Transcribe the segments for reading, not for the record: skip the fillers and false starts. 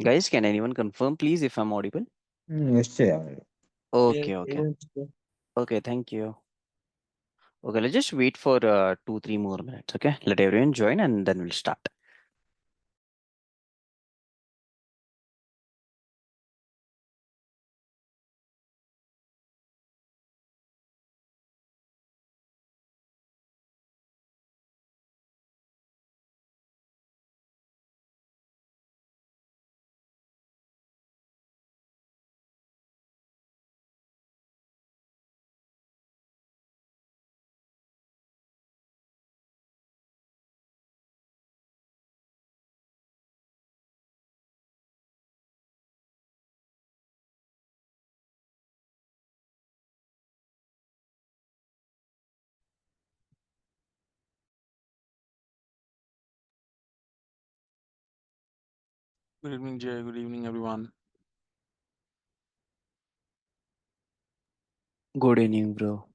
Guys, can anyone confirm, please, if I'm audible? निश्चय यार. Okay, Yes, okay. yes. Okay, thank you. Okay, let's just wait for 2, 3 more minutes. Okay, let everyone join and then we'll start. Good evening, Jay. Good evening, everyone. Good evening, bro.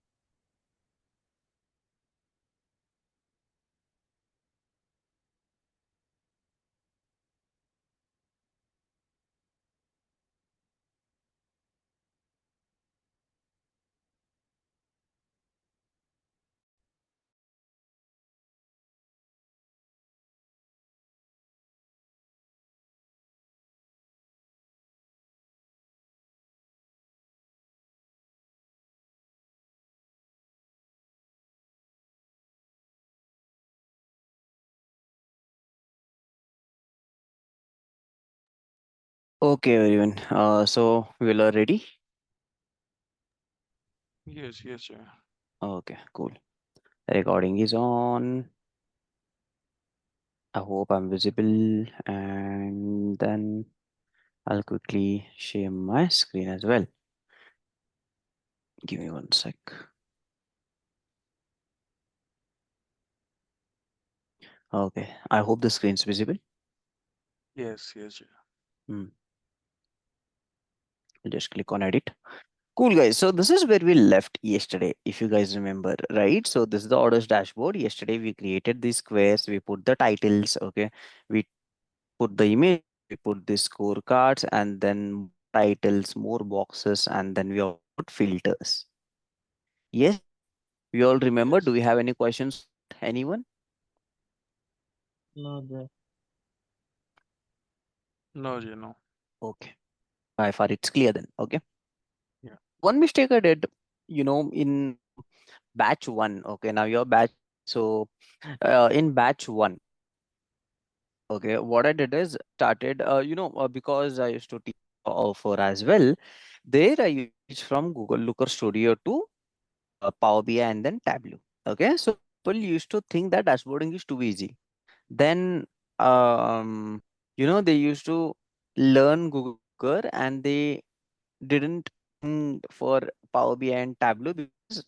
Okay, everyone. So we are ready. Yes, yes, Jay. Okay, cool. Recording is on. I hope I'm visible, and then I'll quickly share my screen as well. Give me one sec. Okay, I hope the screen's visible. Yes, yes, Jay. Hmm. I'll just click on edit. Cool, guys. So this is where we left yesterday, if you guys remember, right? So this is the orders dashboard. Yesterday we created these squares. We put the titles. Okay, we put the image. We put the scorecards, and then more titles, more boxes, and then we all put filters. Yes, we all remember. Do Yes. we have any questions? Anyone? No, the No, Jay, no. Okay. By far, it's clear then. Okay. Yeah. One mistake I did, in batch one. Okay. Now your batch. So in batch one, okay, what I did is started, because I used to teach offer as well. There I used from Google Looker Studio to Power BI and then Tableau. Okay. So people used to think that dashboarding is too easy. Then, they used to learn Google Looker and they didn't for Power BI and Tableau because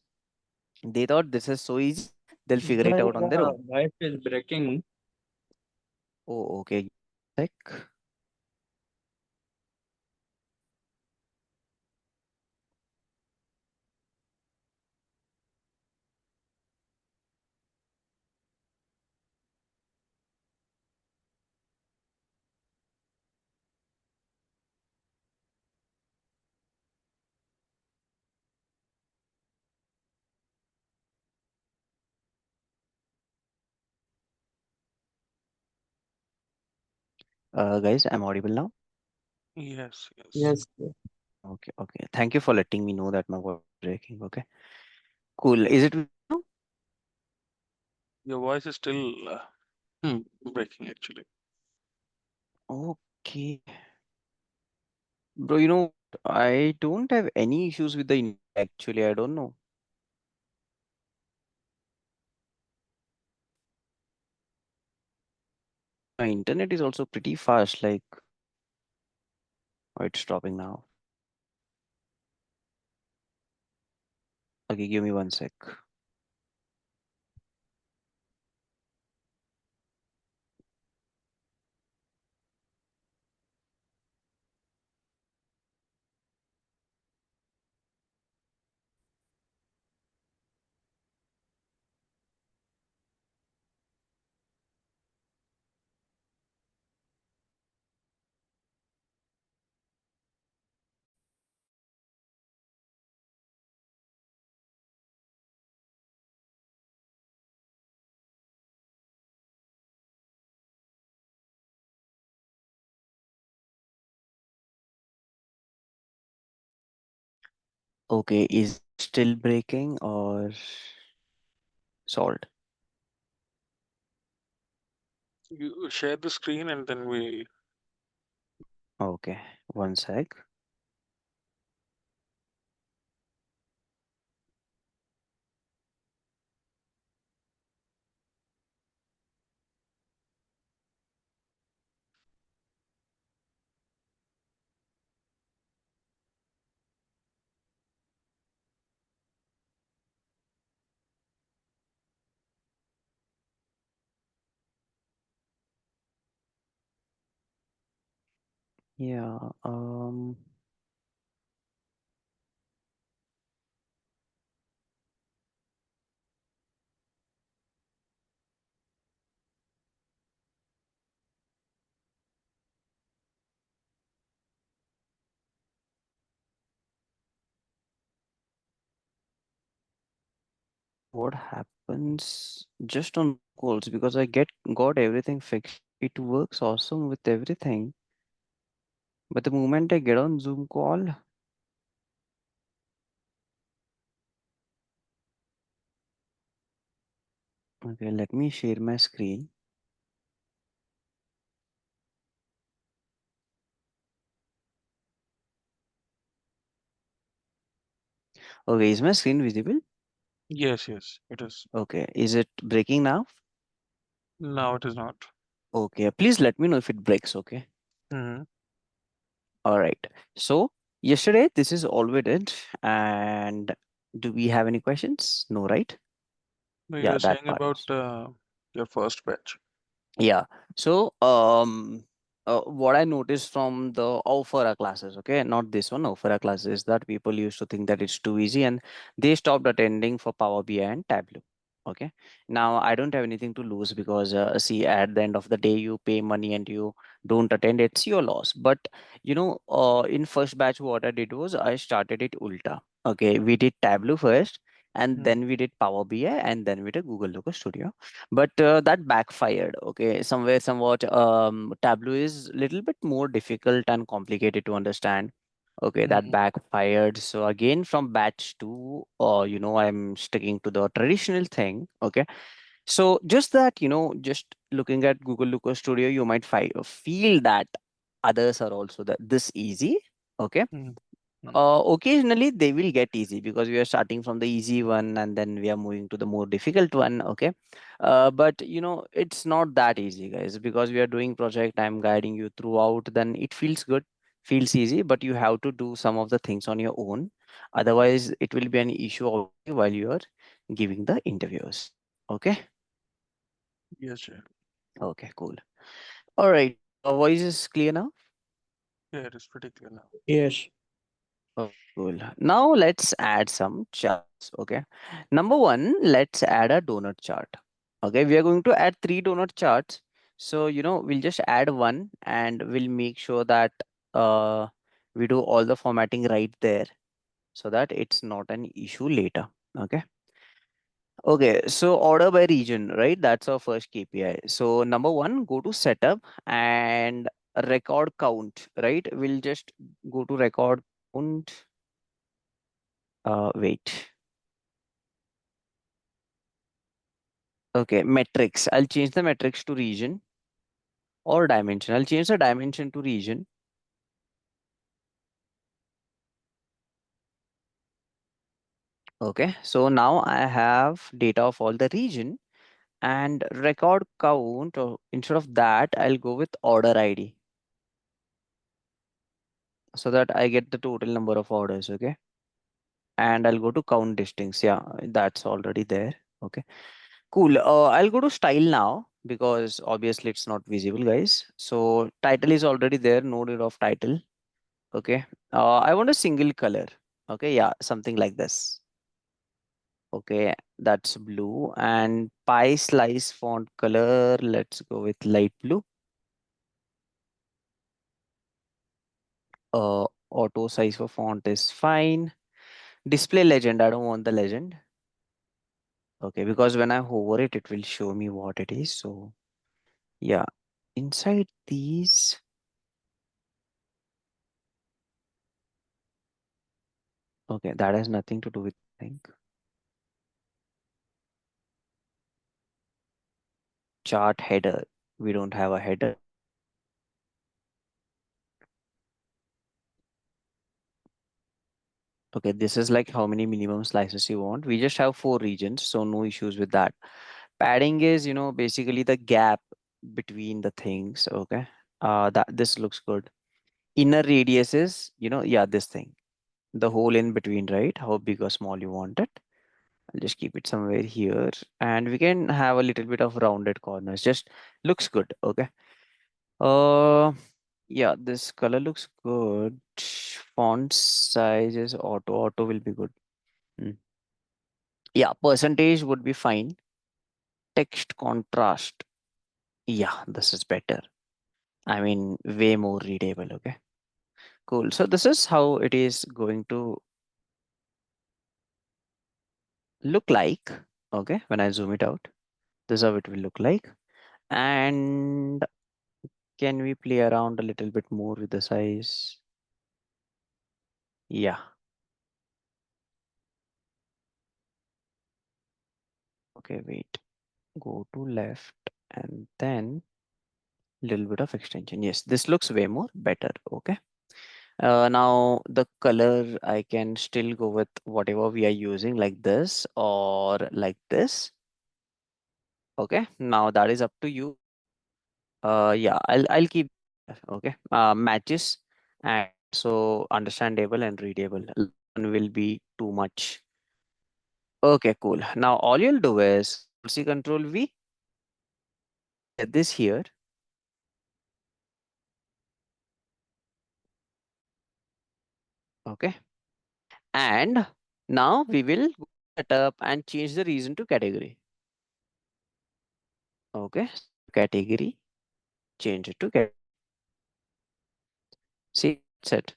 they thought this is so easy. They'll figure it guy, out on their own. voice is breaking. Oh, okay. Sec. Guys, I'm audible now. Yes, yes. Yes, yes. Okay, okay. Thank you for letting me know that my voice is breaking. Okay, cool. Is it now? Your voice is still breaking, actually. Okay, bro. I don't have any issues with the internet. Actually, I don't know. My internet is also pretty fast. Like, oh, it's stopping now. Okay, give me one sec. Okay, is it still breaking or solved? You share the screen and then we. Okay, one sec. Yeah, what happens just on Zoom calls because I got everything fixed. It works awesome with everything. But the moment I get on Zoom call, okay, let me share my screen. Okay, is my screen visible? Yes, yes, it is. Okay, is it breaking now? No, it is not. Okay, please let me know if it breaks. Okay. Mm-hmm. All right. So yesterday, this is all we did. And do we have any questions? No, right? No, you Yeah, were that saying part. about your first batch. Yeah. So, what I noticed from the Aufera classes, okay, not this one, Aufera classes, that people used to think that it's too easy and they stopped attending for Power BI and Tableau. Okay. Now I don't have anything to lose because see, at the end of the day, you pay money and you don't attend, it's your loss. But in first batch, what I did was I started it ulta. Okay, we did Tableau first, and Mm-hmm. then we did Power BI, and then we did Google Looker Studio, but that backfired. Okay, somewhere somewhat Tableau is little bit more difficult and complicated to understand. Okay, that Mm-hmm. backfired. So again, from batch 2, I'm sticking to the traditional thing. Okay, so just that, just looking at Google Looker Studio, you might feel that others are also this easy. Okay, Mm-hmm. occasionally they will get easy because we are starting from the easy one and then we are moving to the more difficult one. Okay, but it's not that easy, guys, because we are doing project. I'm guiding you throughout. Then it feels good, feels easy, but you have to do some of the things on your own. Otherwise, it will be an issue obviously while you are giving the interviews. Okay. Yes, Jay. Okay. Cool. All right. Voice is clear now. Yeah, it is pretty clear now. Yes. Okay, cool. Now let's add some charts. Okay. Number one, let's add a donut chart. Okay, we are going to add three donut charts. So, we'll just add one and we'll make sure that uh, we do all the formatting right there so that it's not an issue later. Okay. Okay, so order by region, right? That's our first KPI. So number one, go to setup and record count, right? We'll just go to record count. Wait. Okay, metrics. I'll change the metrics to region or dimension. I'll change the dimension to region. Okay, so now I have data of all the region and record count. Or instead of that, I'll go with order ID so that I get the total number of orders. Okay, and I'll go to count distance. Yeah, that's already there. Okay, cool. I'll go to style now because obviously it's not visible, guys. So title is already there. No need of title. Okay. I want a single color. Okay. Yeah. Something like this. Okay. That's blue. And pie slice font color. Let's go with light blue. Auto size for font is fine. Display legend. I don't want the legend. Okay. Because when I hover it, it will show me what it is. So yeah. Inside these, Okay, that has nothing to do with think. Chart header. We don't have a header. Okay, this is like how many minimum slices you want. We just have four regions, so no issues with that. Padding is, basically the gap between the things. Okay. That this looks good. Inner radius is, yeah, this thing. The hole in between, right? How big or small you want it. I'll just keep it somewhere here. And we can have a little bit of rounded corners. Just looks good. Okay. Uh yeah, this color looks good. Font size is auto. Auto will be good. Hmm. Yeah, percentage would be fine. Text contrast. Yeah, this is better. I mean, way more readable. Okay, cool. So this is how it is going to look like. Okay, when I zoom it out, this is how it will look like. And can we play around a little bit more with the size? Yeah. Okay, wait. Go to left and then little bit of extension. Yes, this looks way more better. Okay. Now the color I can still go with whatever we are using like this or like this. Okay. Now that is up to you. Yeah, I'll keep okay. Matches and so understandable and readable. One will be too much. Okay, cool. Now all you'll do is C Control V. Get this here. Okay. And now we will set up and change the region to category. Okay. Category. Change it to category. See, that's it.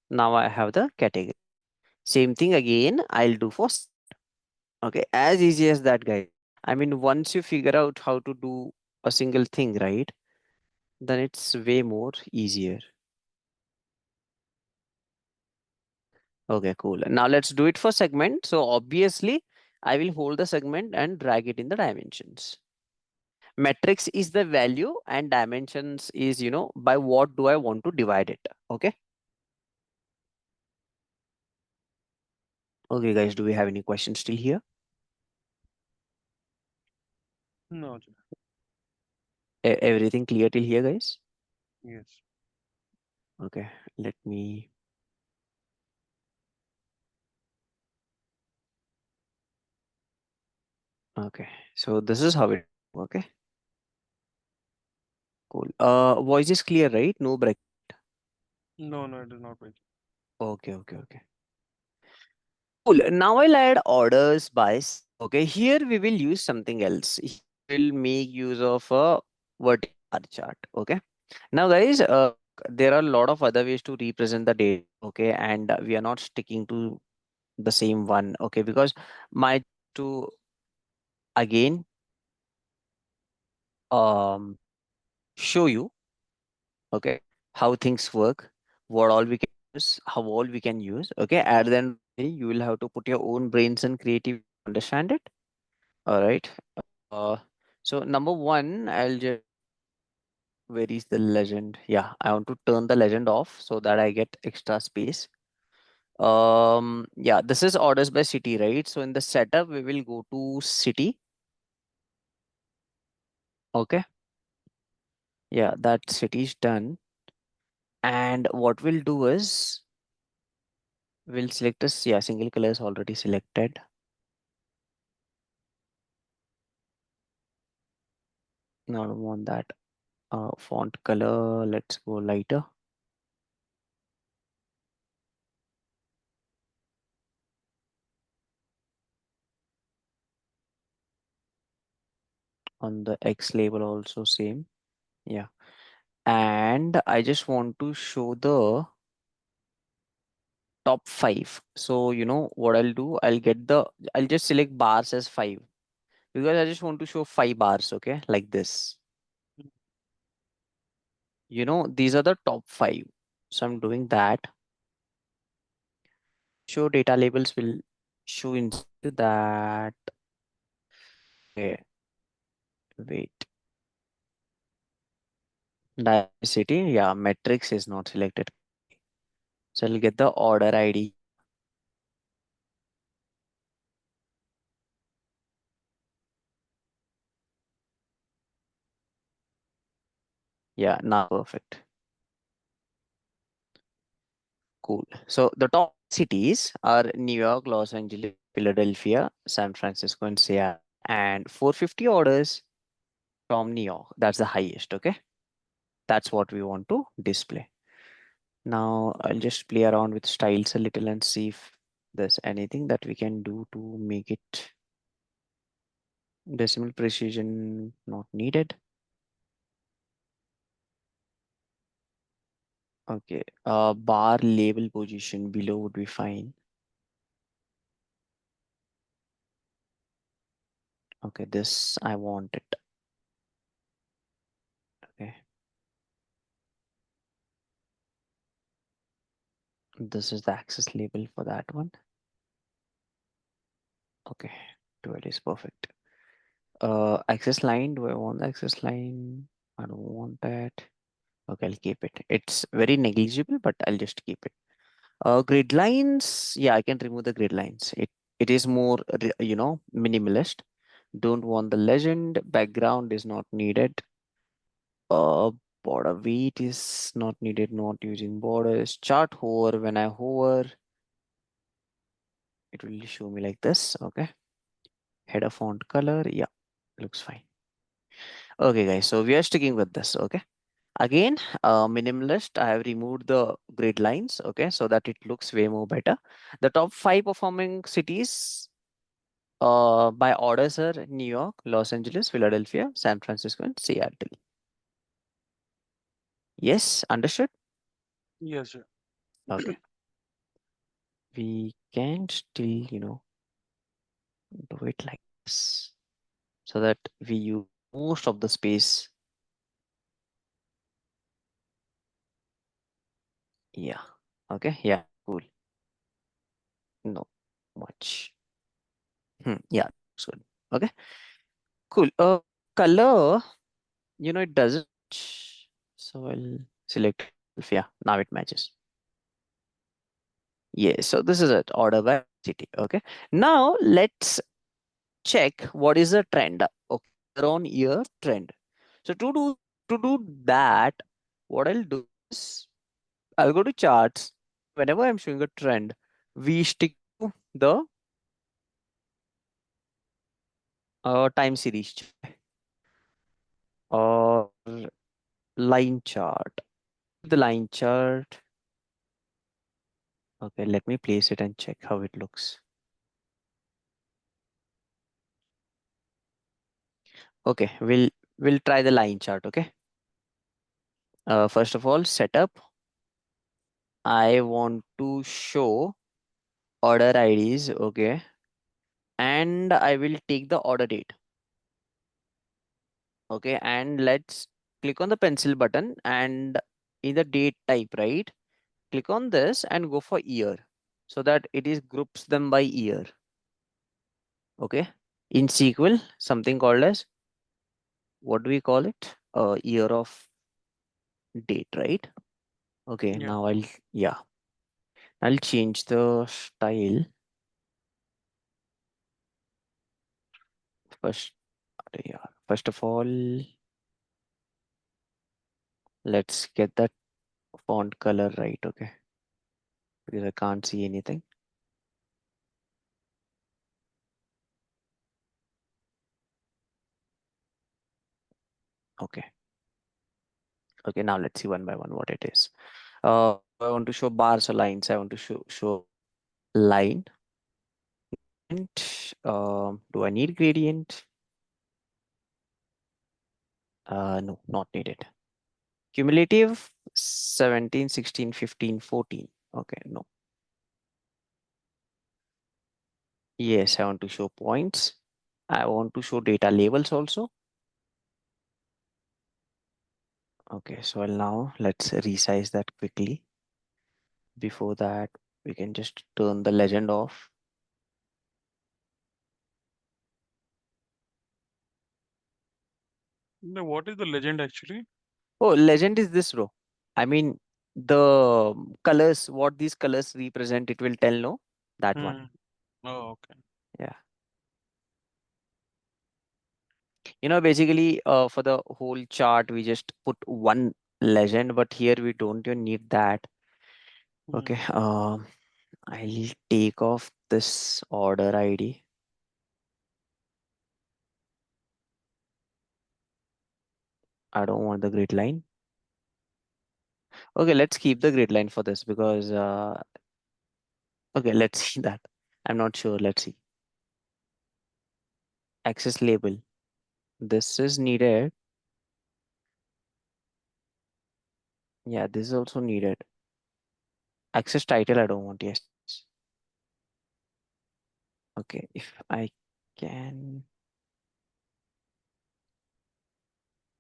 Now I have the category. Same thing again, I'll do for okay, as easy as that, guy. I mean, once you figure out how to do a single thing, right, then it's way more easier. Okay, cool. Now let's do it for segment. So obviously, I will hold the segment and drag it in the dimensions. Matrix is the value and dimensions is, by what do I want to divide it. Okay. Okay, guys, do we have any questions still here? No, Jay. Everything clear till here, guys? Yes. Okay, let me. Okay, so this is how it. Okay, cool. Voice is clear, right? No break. No, no, it is not breaking. Okay, okay, okay. Cool. Now I'll add orders by. Okay, here we will use something else. We'll make use of a vertical bar chart. Okay. Now, guys, there are a lot of other ways to represent the data. Okay, and we are not sticking to the same one. Okay, because my to again um show you okay how things work, what all we can use, how all we can use. Okay, at the end of the day, you will have to put your own brains and creativity to understand it. All right. Uh, so number one, I'll just where is the legend? Yeah, I want to turn the legend off so that I get extra space. Yeah, this is orders by city, right? So in the setup, we will go to city. Okay. Yeah, that city is done. And what we'll do is we'll select this. Yeah, single color is already selected. Now I don't want that font color. Let's go lighter on the X label also same. Yeah. And I just want to show the top five. So you know what I'll do? I'll just select bars as five because I just want to show five bars. Okay, like this. These are the top five. So I'm doing that. show data labels will show inside that. Okay, wait. Diversity, yeah, matrix is not selected. So I'll get the order ID. Yeah, now perfect. Cool. So the top cities are New York, Los Angeles, Philadelphia, San Francisco, and Seattle. And 450 orders from New York. That's the highest. Okay. That's what we want to display. Now I'll just play around with styles a little and see if there's anything that we can do to make it decimal precision not needed. Okay. Bar label position below would be fine. Okay, this I want it. Okay. This is the access label for that one. Okay. 12 is perfect. Access line. Do I want the access line? I don't want that. Okay, I'll keep it. It's very negligible, but I'll just keep it. Grid lines. Yeah, I can remove the grid lines. It is more, minimalist. Don't want the legend. Background is not needed. Uh, Border weight is not needed. Not using borders. Chart hover. When I hover, it will show me like this. Okay. Header font color. Yeah, looks fine. Okay, guys. So we are sticking with this. Okay. Again, minimalist. I have removed the grid lines. Okay, so that it looks way more better. The top five performing cities by orders are New York, Los Angeles, Philadelphia, San Francisco, and Seattle. Yes, understood? Yes, sir. Okay. We can still, do it like this so that we use most of the space. Yeah. Okay. Yeah. Cool. No much. Yeah. That's good. Okay. Cool. Color, it doesn't. So I'll select. Yeah. Now it matches. Yes. So this is it. Order by city. Okay. Now let's check what is the trend. Okay. Year on year trend. So to do that, what I'll do is I'll go to charts. Whenever I'm showing a trend, we stick to the time series or line chart. The line chart. Okay, let me place it and check how it looks. Okay, we'll try the line chart. Okay. First of all, setup. I want to show order IDs. Okay, and I will take the order date. Okay, and let's click on the pencil button and in the date type, right? Click on this and go for year so that it is groups them by year. Okay. In SQL, something called as, what do we call it? Year of date, right? Okay. Yeah. Now yeah, I'll change the style first. Yeah. First of all, let's get that font color right. Okay. Because I can't see anything. Okay. Okay. Now let's see one by one what it is. I want to show bars or lines. I want to show line. And do I need gradient? No, not needed. Cumulative 17, 16, 15, 14. Okay, no. Yes, I want to show points. I want to show data labels also. Okay, so now let's resize that quickly. Before that, We can just turn the legend off. No, what is the legend actually? Oh, legend is this row. I mean, the colors, what these colors represent, it will tell, no? That one. Hmm. Oh, okay. Yeah. Basically, for the whole chart, we just put one legend, but here we don't even need that. Okay. Hmm. I'll take off this order ID. I don't want the grid line. Okay, let's keep the grid line for this because, okay, let's see that. I'm not sure. Let's see. Access label. This is needed. Yeah, this is also needed. Access title, I don't want. Yes. Okay, if I can,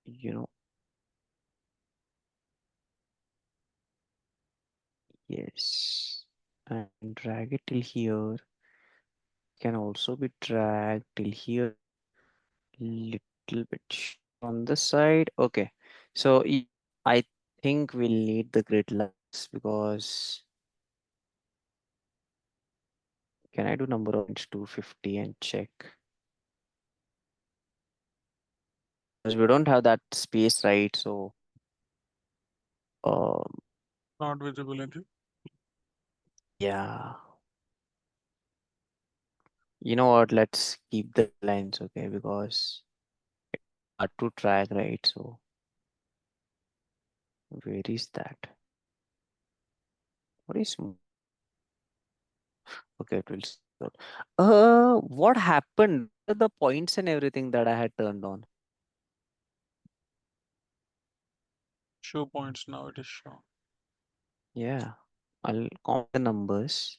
you know, yes. And drag it till here. Can also be dragged till here. Little bit on the side. Okay. So I think we'll need the grid lines because can I do number of lines 250 and check? Because we don't have that space, right? So um Not visibility. yeah. You know what? Let's keep the lines, okay? Because hard to track, right? So where is that? What is okay? It will. What happened? The points and everything that I had turned on. Show points now it is shown. Yeah, I'll count the numbers.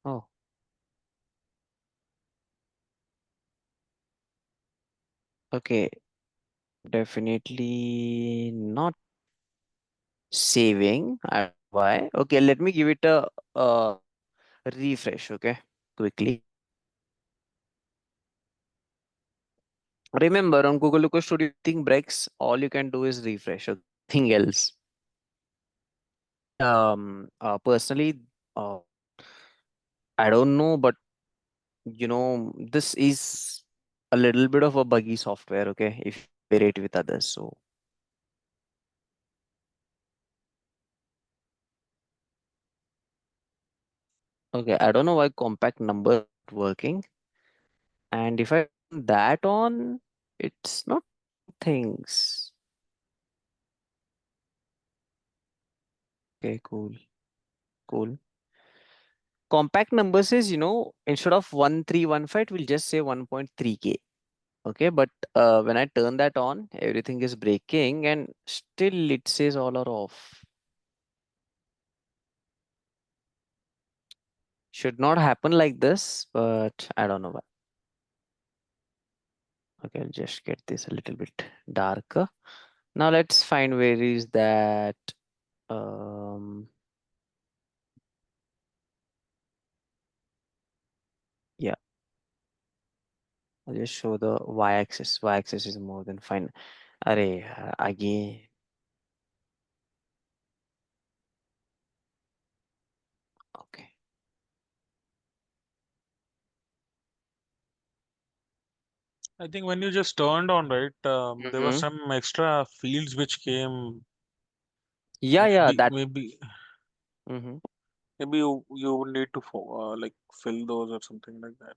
Oh, okay. Definitely not saving. Why? Okay, let me give it a refresh. Okay, quickly. Remember on Google Local Studio, thing breaks. All you can do is refresh. Okay? Nothing else. Personally, uh, I don't know, but this is a little bit of a buggy software. Okay, if you compare it with others, so okay, I don't know why compact number working, and if I turn that on, it's not things. Okay, cool, cool. Compact numbers is instead of 1315, it will just say 1.3K. Okay, but when I turn that on, everything is breaking, and still it says all are off. Should not happen like this, but I don't know why. Okay, I'll just get this a little bit darker. Now let's find where is that. Um, yeah, I'll just show the y-axis. Y-axis is more than fine. Array, again. Okay. I think when you just turned on, right, there were Mm-hmm. some extra fields which came. Yeah, yeah, Maybe, that. maybe, Mm-hmm. maybe you would need to like fill those or something like that.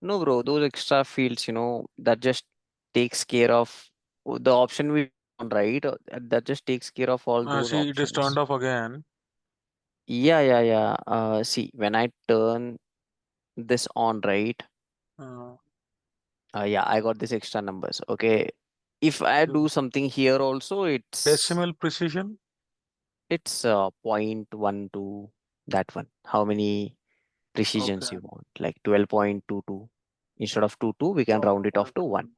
No, bro, those extra fields, that just takes care of the option we on, right? That just takes care of all those See, it is turned options. off again. Yeah, yeah, yeah. See, when I turn this on, right? Uh, Yeah, I got this extra numbers. Okay. If I so do something here also, decimal precision. it's 0.12, that one. How many precisions Okay. you want? Like 12.22. Instead of 22, we can round it off to 1. 12.1.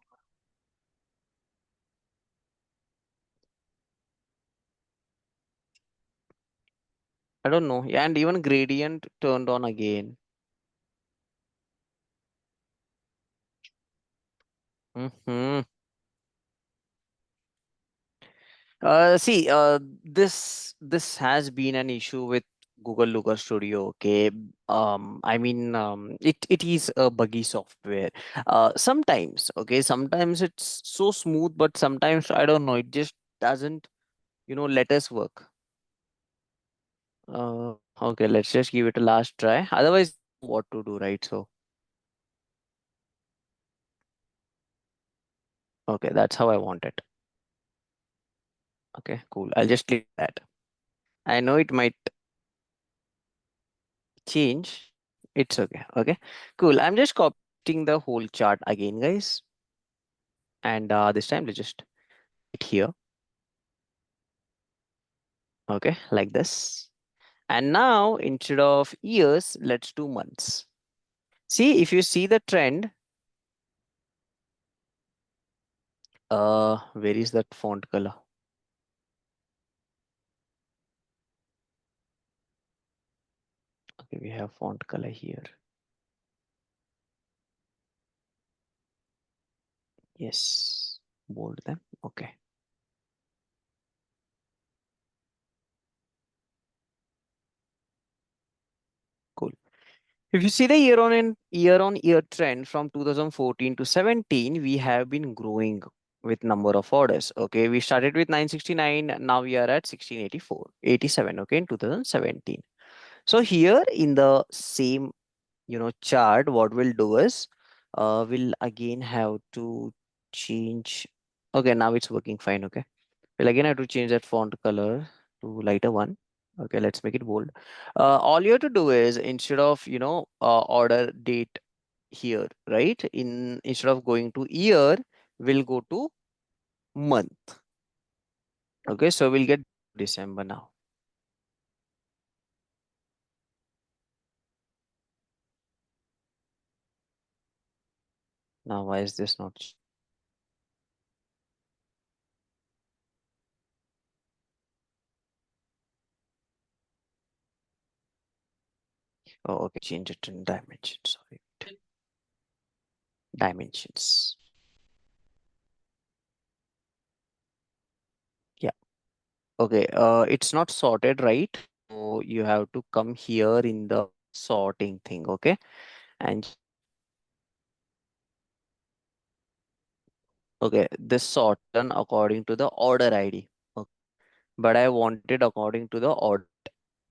I don't know. Yeah, and even gradient turned on again. Hmm. See, this has been an issue with Google Looker Studio. Okay, it is a buggy software. Sometimes, okay, sometimes it's so smooth, but sometimes I don't know. It just doesn't, let us work. Okay, let's just give it a last try. Otherwise, what to do, right? So, okay, that's how I want it. Okay, cool. I'll just leave that. I know it might change. It's okay. Okay, cool. I'm just copying the whole chart again, guys. And this time, let's just hit here. Okay, like this. And now, instead of years, let's do months. See, if you see the trend, where is that font color? Okay, we have font color here. Yes, bold them. Okay, cool. If you see the year on year trend from 2014 to 17, we have been growing with number of orders. Okay, we started with 969, now we are at 1684, 87. Okay, in 2017. So here in the same chart, what we'll do is we'll again have to change. Okay, now it's working fine. Okay, we'll again have to change that font color to lighter one. Okay, let's make it bold. All you have to do is instead of order date here, right? Instead of going to year, we'll go to month. Okay, so we'll get December now. Now why is this not? Oh, okay, change it in dimensions. Sorry, dimensions. Yeah. Okay. It's not sorted right. So you have to come here in the sorting thing. Okay, and okay, this sort done according to the order ID. Okay. But I want it according to the order.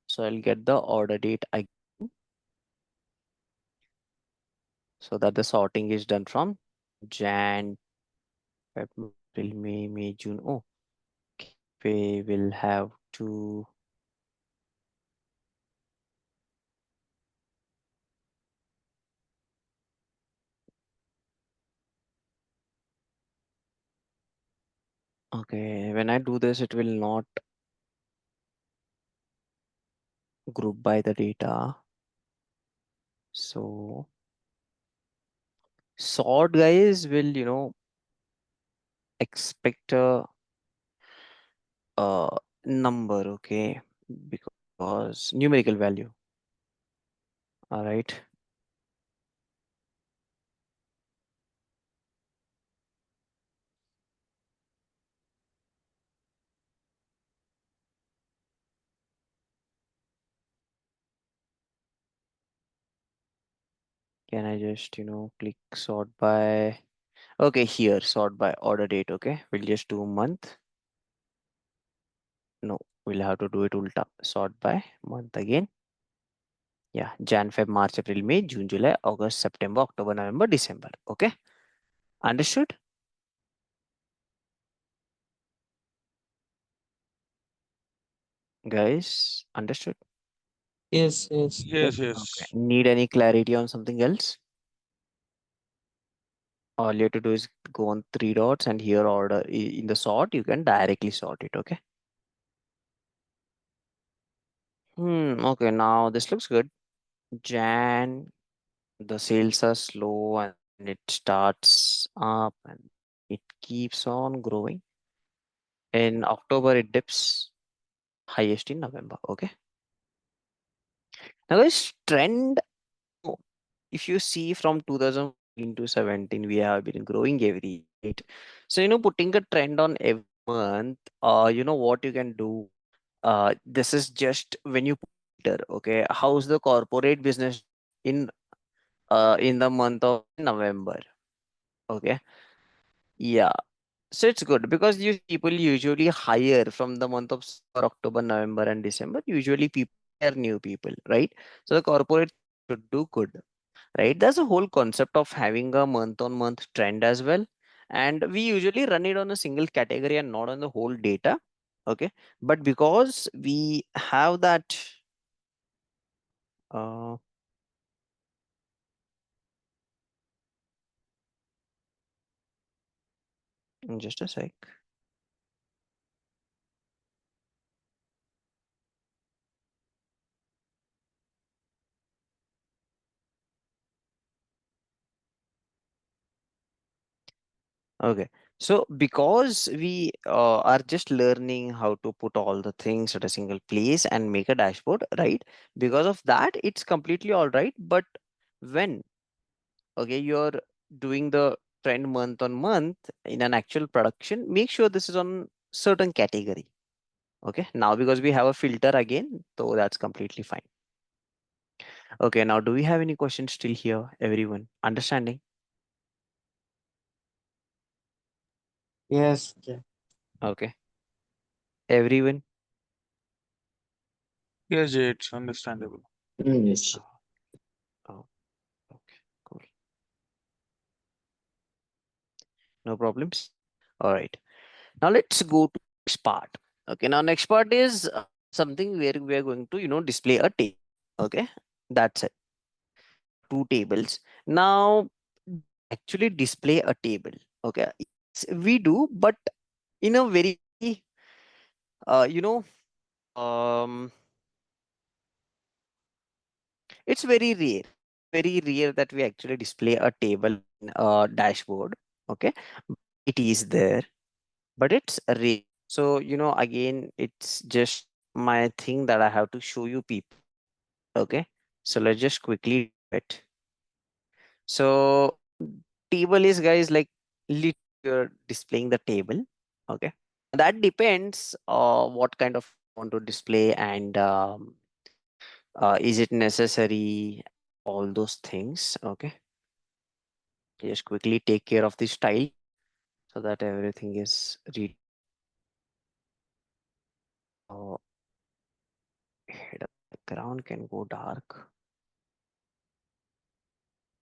So I'll get the order date again so that the sorting is done from Jan, Feb, April, May, June. Oh, okay. We will have to. Okay, when I do this, it will not group by the data. So sort guys will, expect a number, okay, because numerical value. All right. Can I just, click sort by, okay, here, sort by order date. Okay. We'll just do month. No, we'll have to do it ulta. Sort by month again. Yeah. Jan, Feb, March, April, May, June, July, August, September, October, November, December. Okay. Understood? Guys, understood? Yes, yes. Yes, Okay. yes. Need any clarity on something else? All you have to do is go on three dots and here order in the sort, you can directly sort it. Okay. Okay. Now this looks good. Jan, the sales are slow and it starts up and it keeps on growing. In October, it dips highest in November. Okay. Now, guys, trend, oh, if you see from 2014 to 17, we have been growing every year, right? So, putting a trend on every month, what you can do. This is just when you filter, okay, how's the corporate business in in the month of November, okay, yeah. So it's good because you people usually hire from the month of September, October, November, and December. Usually people hire new people, right? So the corporate should do good, right? There's a whole concept of having a month on month trend as well. And we usually run it on a single category and not on the whole data. Okay. But because we have that, uh, just a sec. Okay. So because we are just learning how to put all the things at a single place and make a dashboard, right? Because of that, it's completely all right. But when, okay, you're doing the trend month on month in an actual production, make sure this is on certain category. Okay. Now, because we have a filter again, so that's completely fine. Okay. Now, do we have any questions still here, everyone? Understanding? Yes. Okay. Okay. Everyone? Yes, Jay, it's understandable. Yes. Oh, oh, okay. Cool. No problems. All right. Now let's go to next part. Okay. Now next part is something where we are going to display a table. Okay. That's it. Two tables. Now actually display a table. Okay. Yes, we do, but in a very uh, you know um it's very rare. Very rare that we actually display a table in a dashboard. Okay. It is there, but it's rare. So, again, it's just my thing that I have to show you people. Okay. So let's just quickly do it. So table is, guys, like literally you're displaying the table. Okay. That depends what kind of want to display and is it necessary, all those things. Okay. Just quickly take care of the style so that everything is read. Uh, head of background can go dark.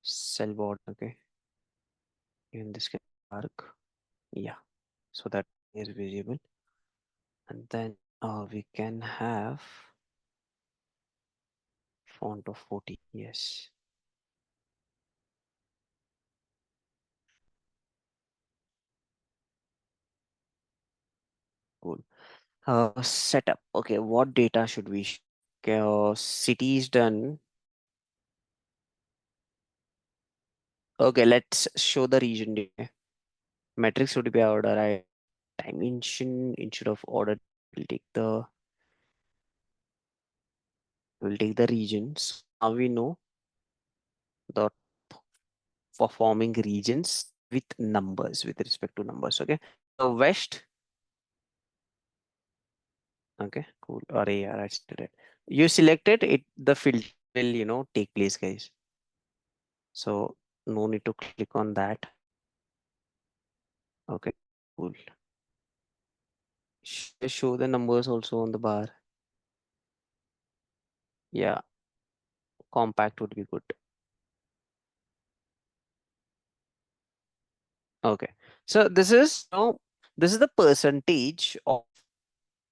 Cell board. Okay. Even this can be dark. Yeah. So that is visible. And then we can have font of 40. Yes. Cool. Setup. Okay. What data should we show? Okay. City is done. Okay. Let's show the region data. Metrics would be order. I dimension instead of order. We'll take the we'll take the regions. Now we know the performing regions with numbers with respect to numbers. Okay. So west. Okay, cool. Or yeah, I did it. You selected it, the filter will, take place, guys. So no need to click on that. Okay, cool. Show the numbers also on the bar. Yeah, compact would be good. Okay. So this is, this is the percentage of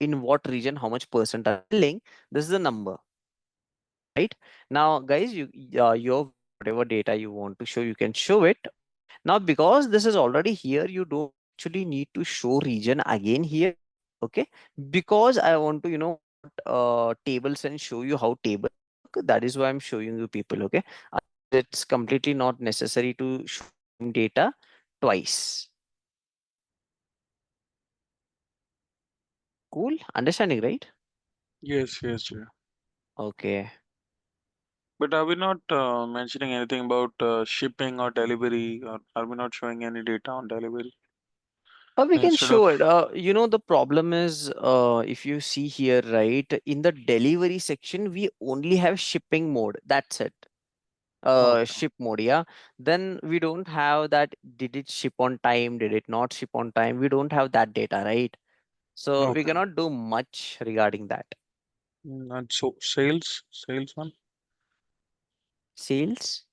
in what region, how much percent are filling. This is the number, right? Now, guys, your whatever data you want to show, you can show it. Now, because this is already here, you don't actually need to show region again here. Okay. Because I want to, tables and show you how table work. That is why I'm showing you people. Okay. It's completely not necessary to show data twice. Cool. Understanding, right? Yes, yes, Jay. Okay. But are we not mentioning anything about shipping or delivery, or are we not showing any data on delivery We can instead of? show it. The problem is, if you see here, right, in the delivery section, we only have shipping mode. That's it. Okay. Ship mode, yeah. Then we don't have that. Did it ship on time? Did it not ship on time? We don't have that data, right? So we Okay. cannot do much regarding that. And so sales one. Sales.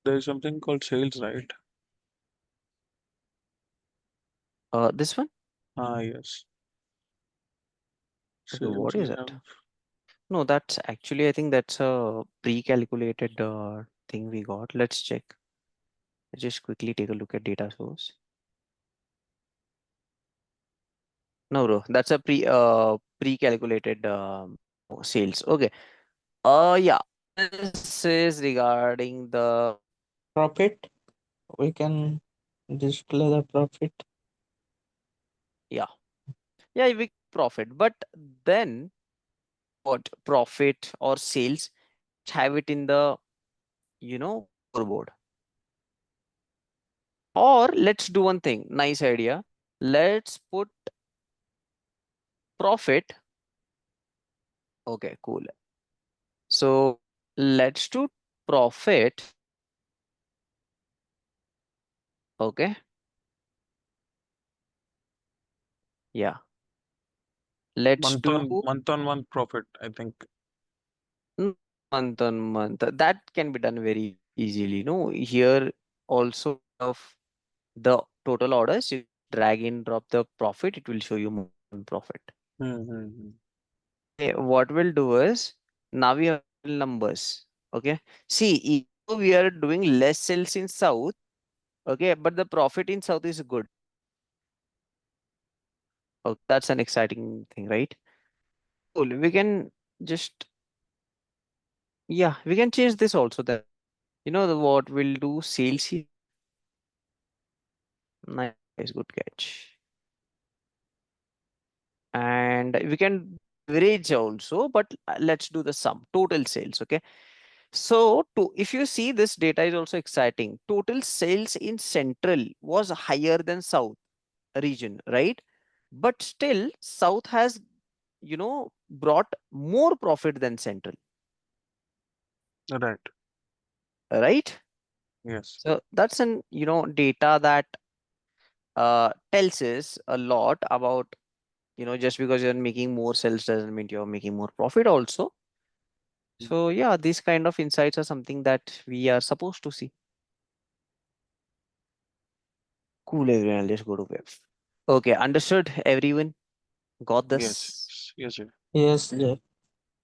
There is something called sales, right? This one. Ah, yes. Okay, what Sales is we it? have. No, that's actually, I think that's a pre-calculated thing we got. Let's check. Just quickly take a look at data source. No, bro, that's a pre-calculated sales. Okay. Yeah. This is regarding the Profit. We can display the profit. yeah. Yeah, we profit. But then what profit or sales have it in the scoreboard. Or let's do one thing. Nice idea. Let's put profit. Okay, cool. So let's do profit. Okay. Yeah. Let's do Month on month profit, I think. month on month. That can be done very easily. No, here also of the total orders, you drag in, drop the profit, it will show you month on profit. Mm-hmm. Okay, what we'll do is now we have numbers. Okay. See, even though we are doing less sales in South, okay, but the profit in South is good. Okay, that's an exciting thing, right? Cool. We can just yeah, we can change this also then. What we'll do sales here. Nice, good catch. And we can average also, but let's do the sum total sales. Okay. So if you see this data is also exciting. Total sales in central was higher than south region, right? But still south has brought more profit than central, Right. right? Yes. So that's an data that tells us a lot about just because you're making more sales doesn't mean you're making more profit also. So yeah, these kind of insights are something that we are supposed to see. Cool, everyone. Let's go to web. Okay, understood. Everyone got Yes. this. Yes. Yes. Yes, Jeff.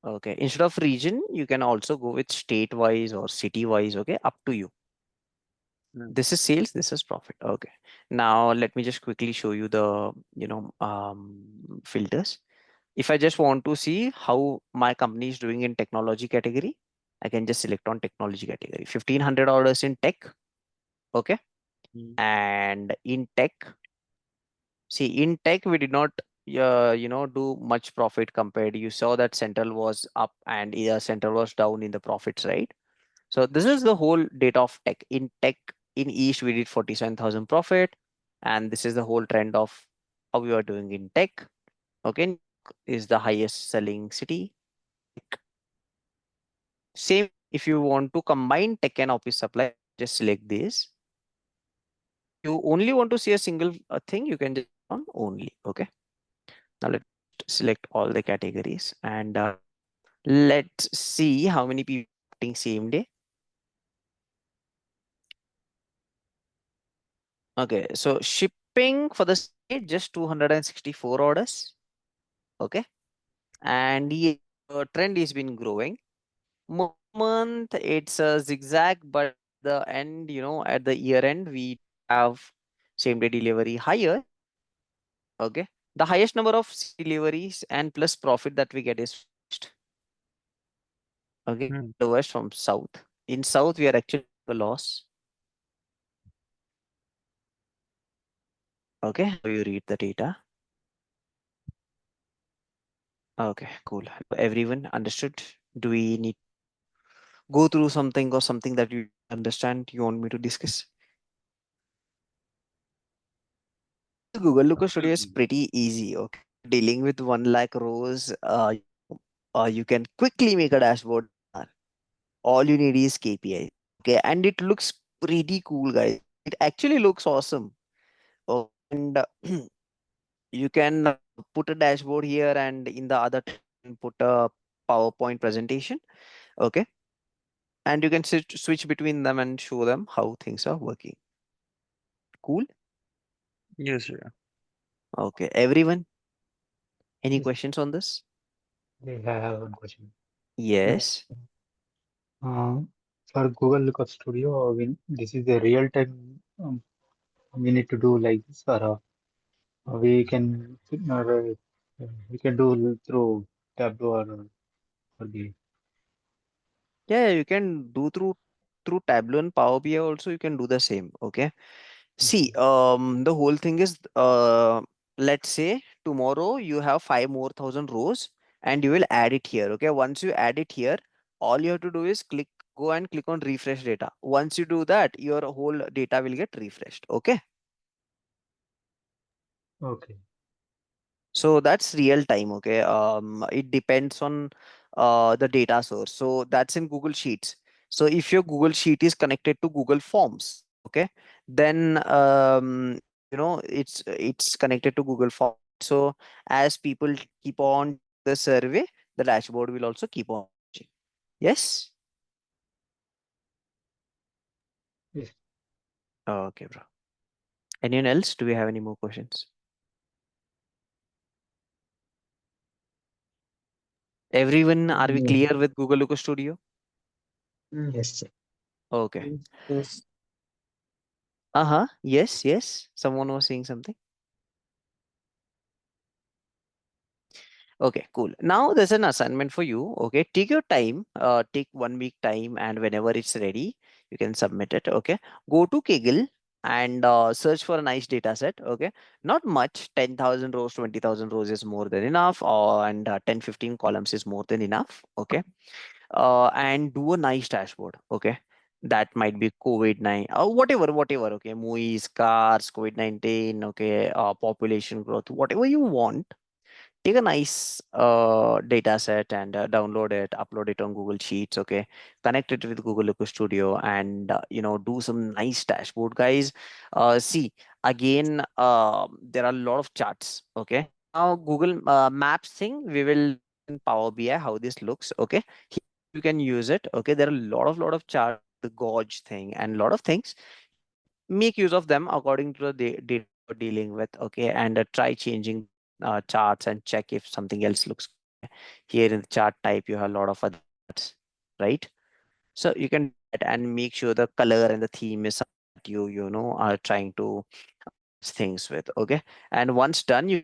Okay, instead of region, you can also go with state wise or city wise. Okay, up to you. Mm. This is sales. This is profit. Okay. Now let me just quickly show you the filters. If I just want to see how my company is doing in technology category, I can just select on technology category. 1500 orders in tech. Okay. Mm. And in tech, see, in tech, we did not, do much profit compared. You saw that central was up and central was down in the profits, right? So this is the whole data of tech. In tech, in East, we did 47,000 profit. And this is the whole trend of how we are doing in tech. Okay. Is the highest selling city. Same if you want to combine tech and office supply, just select this. You only want to see a single thing, you can just on only. Okay. Now let's select all the categories and let's see how many people are same day. Okay, so shipping for the state just 264 orders. Okay, and the trend has been growing. Month it's a zigzag, but the end, at the year end, we have same day delivery higher. Okay, the highest number of deliveries and plus profit that we get is first. Okay, Mm. lowest from south. In south, we are actually a loss. Okay, how you read the data. Okay, cool. Everyone understood? Do we need go through something or something that you don't understand you want me to discuss? This Google Looker Studio is Absolutely. pretty easy. Okay, dealing with 1 lakh rows, you can quickly make a dashboard in an hour. All you need is KPI. Okay, and it looks pretty cool, guys. It actually looks awesome. Okay, and you can put a dashboard here, and in the other tab you can put a PowerPoint presentation. Okay, and you can switch between them and show them how things are working. Cool. Yes, yeah. Okay, everyone, any Yes. questions on this? I have one question. Uh, Yes. uh, for Google Lookup Studio, this is a real time we need to do like this, or we can we can do through Tableau or the. Yeah, you can do through Tableau and Power BI also. You can do the same. Okay. See, Okay. the whole thing is, let's say tomorrow you have 5 more thousand rows, and you will add it here. Okay. Once you add it here, all you have to do is go and click on refresh data. Once you do that, your whole data will get refreshed. Okay. Okay. So that's real time. Okay. It depends on the data source. So that's in Google Sheets. So if your Google Sheet is connected to Google Forms, okay, then it's connected to Google Forms. So as people keep on the survey, the dashboard will also keep on changing. Yes. Yes. Okay, bro. Anyone else? Do we have any more questions? Everyone, are we Mm, clear with Google Looker Studio? yes, sir. Okay. Yes, yes. Uh-huh. Yes, yes. Someone was saying something. Okay, cool. Now there's an assignment for you. Okay, take your time, take 1 week time, and whenever it's ready, you can submit it. Okay, go to Kaggle and search for a nice data set. Okay, not much, 10,000 rows, 20,000 rows is more than enough, or and 10, 15 columns is more than enough. Okay, and do a nice dashboard. Okay. That might be COVID-19 or whatever. Okay. Movies, cars, COVID-19. Okay. Population growth, whatever you want, take a nice data set and download it, upload it on Google Sheets. Okay, connect it with Google Looker Studio, and do some nice dashboard, guys. See, again, there are a lot of charts. Okay, now Google Maps thing, we will in Power BI how this looks. Okay, here you can use it. Okay, there are a lot of charts, the gauge thing, and a lot of things. Make use of them according to the data you're dealing with. Okay, and try changing charts and check if something else looks good. Here in the chart type you have a lot of other charts, right? So you can do that and make sure the color and the theme is something that you are trying to things with. Okay, and once done, you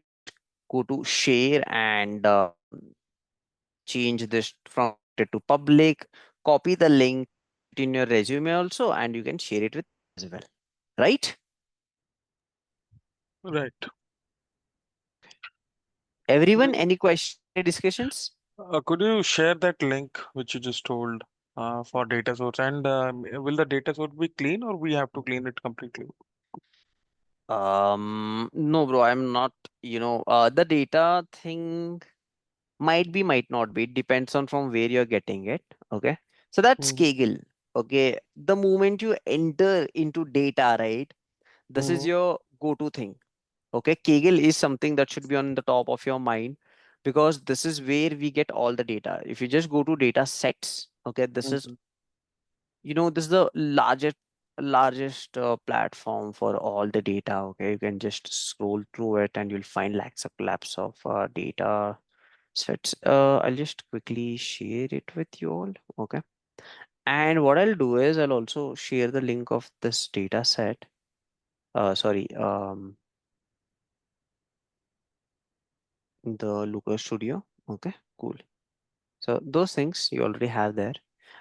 go to share and change this from private to public, copy the link, put in your resume also, and you can share it with as well, right? Right. Could Everyone, you, any question, any discussions? could you share that link which you just told for data source? And will the data source be clean or we have to clean it completely? No, bro, I'm not, the data thing might be, might not be. It depends on from where you're getting it. Okay. So that's Mm-hmm. Kaggle. Okay. The moment you enter into data, right? This is Mm-hmm. your go-to thing. Okay. Kaggle is something that should be on the top of your mind because this is where we get all the data. If you just go to data sets, okay, this is the largest platform for all the data. Okay, you can just scroll through it and you'll find lakhs of data sets. I'll just quickly share it with you all. Okay, and what I'll do is I'll also share the link of this data set. Sorry, the Looker Studio. Okay, cool. So those things you already have there.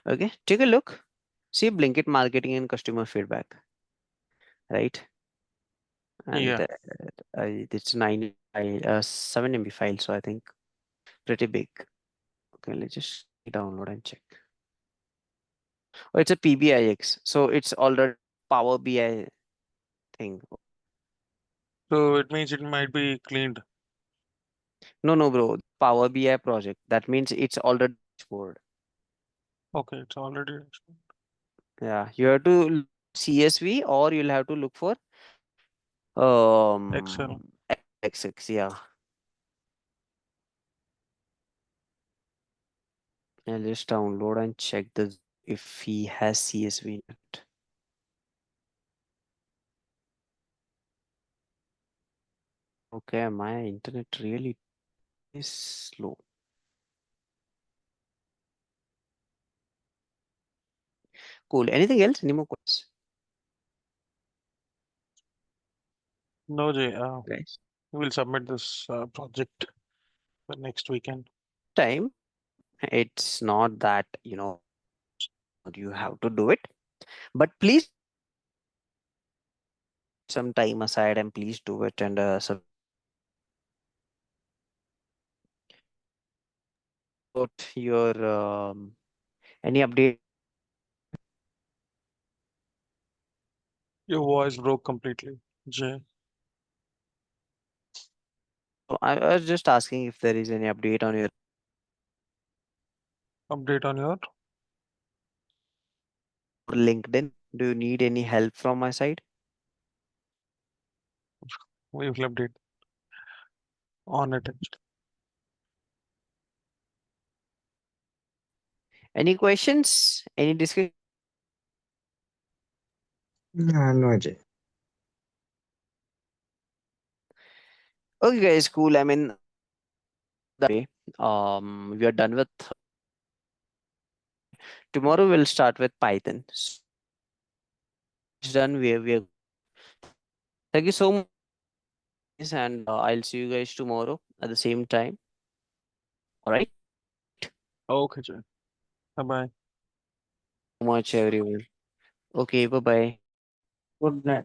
Okay, take a look. See Blinkit marketing and customer feedback, right? And Yeah. it's 7 MB file, so I think pretty big. Okay, let's just download and check. Oh, it's a PBIX, so it's already Power BI thing. So it means it might be cleaned. No, no, bro. Power BI project. That means it's already dashboard. Okay, it's already Yeah, you have to look CSV or you'll have to look for Excel. XX. Yeah, I'll just download and check the if he has CSV in it. Okay, my internet really is slow. Cool. Anything else? Any more questions, No, Jay. guys? We will submit this project the next weekend. Time. It's not that, you have to do it, but please some time aside and please do it. And about your any update. Your voice broke completely, Jay. I was just asking if there is any update on your Update on your. LinkedIn. Do you need any help from my side? We will update on it. Any questions? Any discussion? No, Ajay. Okay, guys, cool. I mean, that way, we are done with. Tomorrow we'll start with Python. So it's done. We are. Thank you so much, and I'll see you guys tomorrow at the same time. All right. Okay, Jay. Bye bye. So much, everyone. Okay. Bye bye. Good night.